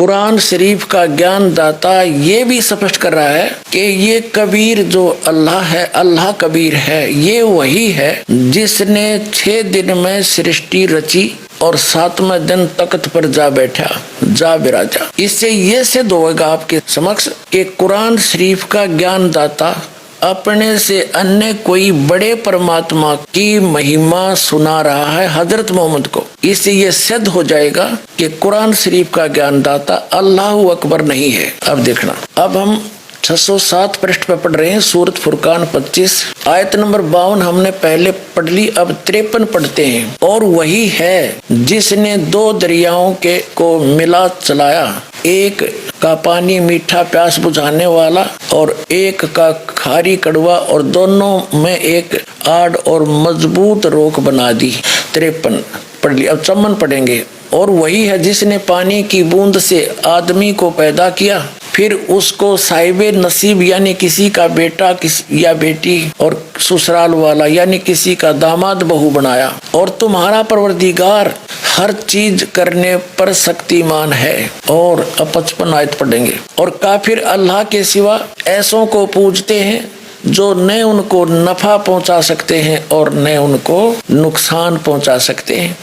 कुरान शरीफ का ज्ञान दाता ये भी स्पष्ट कर रहा है कि ये कबीर जो अल्लाह है, अल्लाह कबीर है, ये वही है जिसने 6 दिन में सृष्टि रची और 7वें दिन तख्त पर जा बैठा, जा विराजा। इससे ये सिद्ध होगा आपके समक्ष कि कुरान शरीफ का ज्ञान दाता अपने से अन्य कोई बड़े परमात्मा की महिमा सुना रहा है हजरत मोहम्मद को। इससे ये सिद्ध हो जाएगा कि कुरान शरीफ का ज्ञान दाता अल्लाह अकबर नहीं है। अब देखना, अब हम 607 पृष्ठ पर पढ़ रहे हैं, सूरत फुरकान 25 आयत नंबर 52 हमने पहले पढ़ ली, अब 53 पढ़ते हैं। और वही है जिसने 2 दरियाओं के को मिला चलाया, एक का पानी मीठा प्यास बुझाने वाला और एक का खारी कड़वा, और दोनों में एक आड़ और मजबूत रोक बना दी। 53 पढ़ ली, अब 54 पढ़ेंगे। और वही है जिसने पानी की बूंद से आदमी को पैदा किया, फिर उसको साहिबे नसीब यानी किसी का बेटा या बेटी और ससुराल वाला यानी किसी का दामाद बहू बनाया। और तुम्हारा परवरदिगार हर चीज करने पर शक्तिमान है। और 55 आयत पढ़ेंगे। और काफिर अल्लाह के सिवा ऐसों को पूजते हैं जो न उनको नफा पहुंचा सकते हैं और न उनको नुकसान पहुंचा सकते हैं।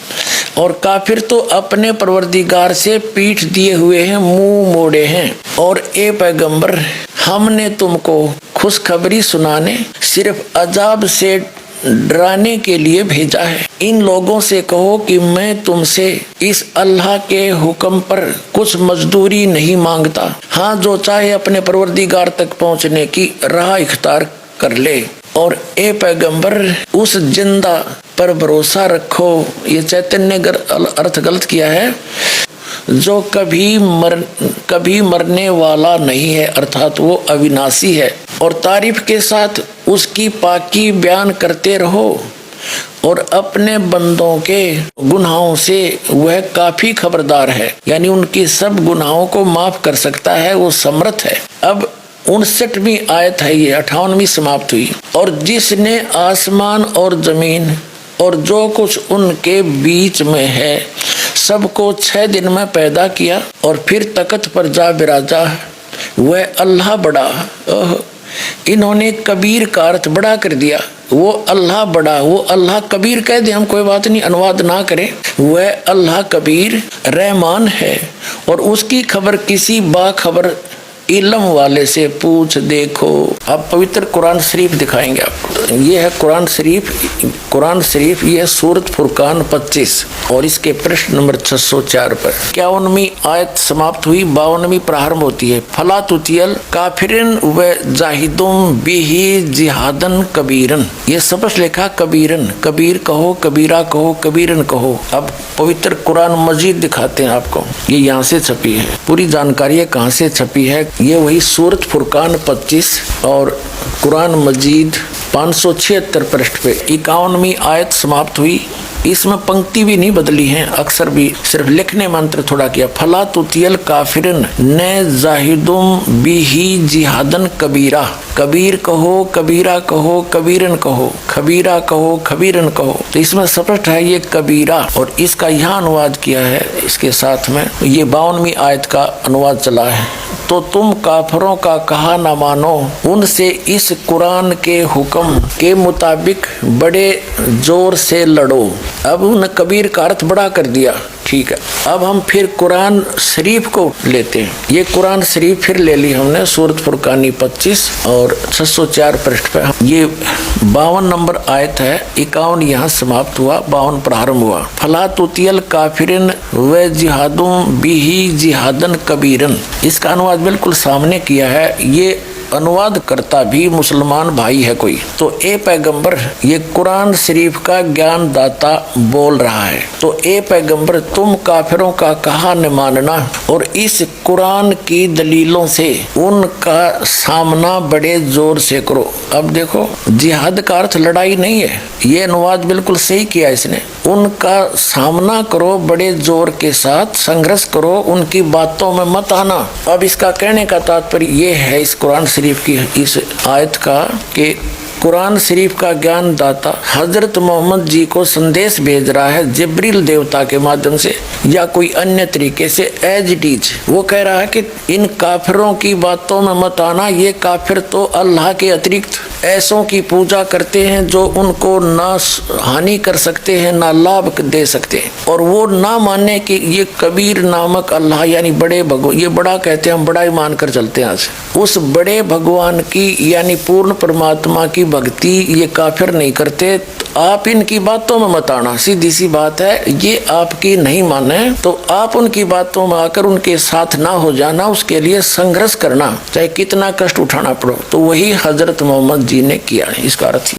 और काफिर तो अपने परवरदिगार से पीठ दिए हुए हैं, मुंह मोड़े हैं। और ए पैगंबर, हमने तुमको खुशखबरी सुनाने, सिर्फ अजाब से डराने के लिए भेजा है। इन लोगों से कहो कि मैं तुमसे इस अल्लाह के हुक्म पर कुछ मजदूरी नहीं मांगता। हाँ, जो चाहे अपने परवरदिगार तक पहुंचने की राह इख्तियार कर ले। और ए पैगंबर, उस जिंदा पर भरोसा रखो, ये चैतन्य अर्थ गलत किया है, जो कभी मरने वाला नहीं है, अर्थात वो अविनाशी है। और तारीफ के साथ उसकी पाकी बयान करते रहो। और अपने बंदों के गुनाहों से वह काफी खबरदार है, यानी उनकी सब गुनाहों को माफ कर सकता है, वो समर्थ है। अब 59वीं आयत है, ये 58वीं समाप्त हुई। और जिसने आसमान और जमीन और जो कुछ उनके बीच में है सबको 6 दिन में पैदा किया और फिर तख्त पर जा विराजा, वह अल्लाह बड़ा। इन्होंने कबीर का अर्थ बड़ा कर दिया। वो अल्लाह बड़ा, वो अल्लाह कबीर कह दे, हम कोई बात नहीं, अनुवाद ना करें। वह अल्लाह कबीर रहमान है और उसकी खबर किसी बाखबर इल्म वाले से पूछ देखो। अब पवित्र कुरान शरीफ दिखाएंगे आपको। ये है कुरान शरीफ, ये है सूरत फुरकान 25 और इसके पृष्ठ नंबर 604 पर 51वीं आयत समाप्त हुई, 52वीं प्रारंभ होती है। फला तुतियल काफिरन व जाहिदुम बिही जिहादन कबीरन। ये स्पष्ट लिखा कबीरन, कबीर कहो, कबीरा कहो, कबीरन कहो। अब पवित्र कुरान मजीद दिखाते हैं आपको, ये यहाँ से छपी है, पूरी जानकारी है कहाँ से छपी है। ये वही सूरत फुरकान 25 और कुरान मजीद 576 पृष्ठ पे 51वीं आयत समाप्त हुई। इसमें पंक्ति भी नहीं बदली है, अक्सर भी सिर्फ लिखने मंत्र थोड़ा किया। फला तुतियल काफिरन न जाहिदुम बिही जिहादन कबीरा। कबीर कहो, कबीरा कहो, कबीरन कहो, खबीरा कहो, खबीरन कहो। तो इसमें स्पष्ट है ये कबीरा, और इसका यहाँ अनुवाद किया है इसके साथ में। ये 52वीं आयत का अनुवाद चला है। तो तुम काफरों का कहा न मानो, उनसे इस कुरान के हुक्म के मुताबिक बड़े जोर से लड़ो। अब उन कबीर का अर्थ बड़ा कर दिया, ठीक है। अब हम फिर कुरान शरीफ को लेते हैं। ये कुरान शरीफ फिर ले ली हमने, सूरत फुरकानी 25 और 604 पृष्ठ पे। ये 52 नंबर आयत है, 51 यहाँ समाप्त हुआ, 52 प्रारंभ हुआ। फला तुतियल काफिरन व जिहादुम बिही जिहादन कबीरन। इसका अनुवाद बिल्कुल सामने किया है। ये अनुवाद करता भी मुसलमान भाई है कोई। तो ए पैगंबर, ये कुरान शरीफ का ज्ञान दाता बोल रहा है। तो ए पैगंबर, तुम काफिरों का कहा न मानना और इस कुरान की दलीलों से उनका सामना बड़े जोर से करो। अब देखो, जिहाद का अर्थ लड़ाई नहीं है, ये अनुवाद बिल्कुल सही किया इसने। उनका सामना करो, बड़े जोर के साथ संघर्ष करो, उनकी बातों में मत आना। अब इसका कहने का तात्पर्य ये है इस कुरान शरीफ की इस आयत का कि कुरान शरीफ का ज्ञान दाता हजरत मोहम्मद जी को संदेश भेज रहा है जिब्रील देवता के माध्यम से या कोई अन्य तरीके से एज इट इज। वो कह रहा है कि इन काफिरों की बातों में मत आना, ये काफिर तो अल्लाह के अतिरिक्त ऐसों की पूजा करते हैं जो उनको ना हानि कर सकते हैं ना लाभ दे सकते हैं, और वो ना मानने कि ये कबीर नामक अल्लाह यानी बड़े भगवान, ये बड़ा कहते हैं हम बड़ा ही मान कर चलते हैं आज, उस बड़े भगवान की यानी पूर्ण परमात्मा की भक्ति ये काफिर नहीं करते। तो आप इनकी बातों में मत आना, सीधी सी बात है। ये आपकी नहीं माने तो आप उनकी बातों में आकर उनके साथ ना हो जाना, उसके लिए संघर्ष करना चाहे कितना कष्ट उठाना पड़ो। तो वही हजरत मोहम्मद जी ने किया है, इसका अर्थ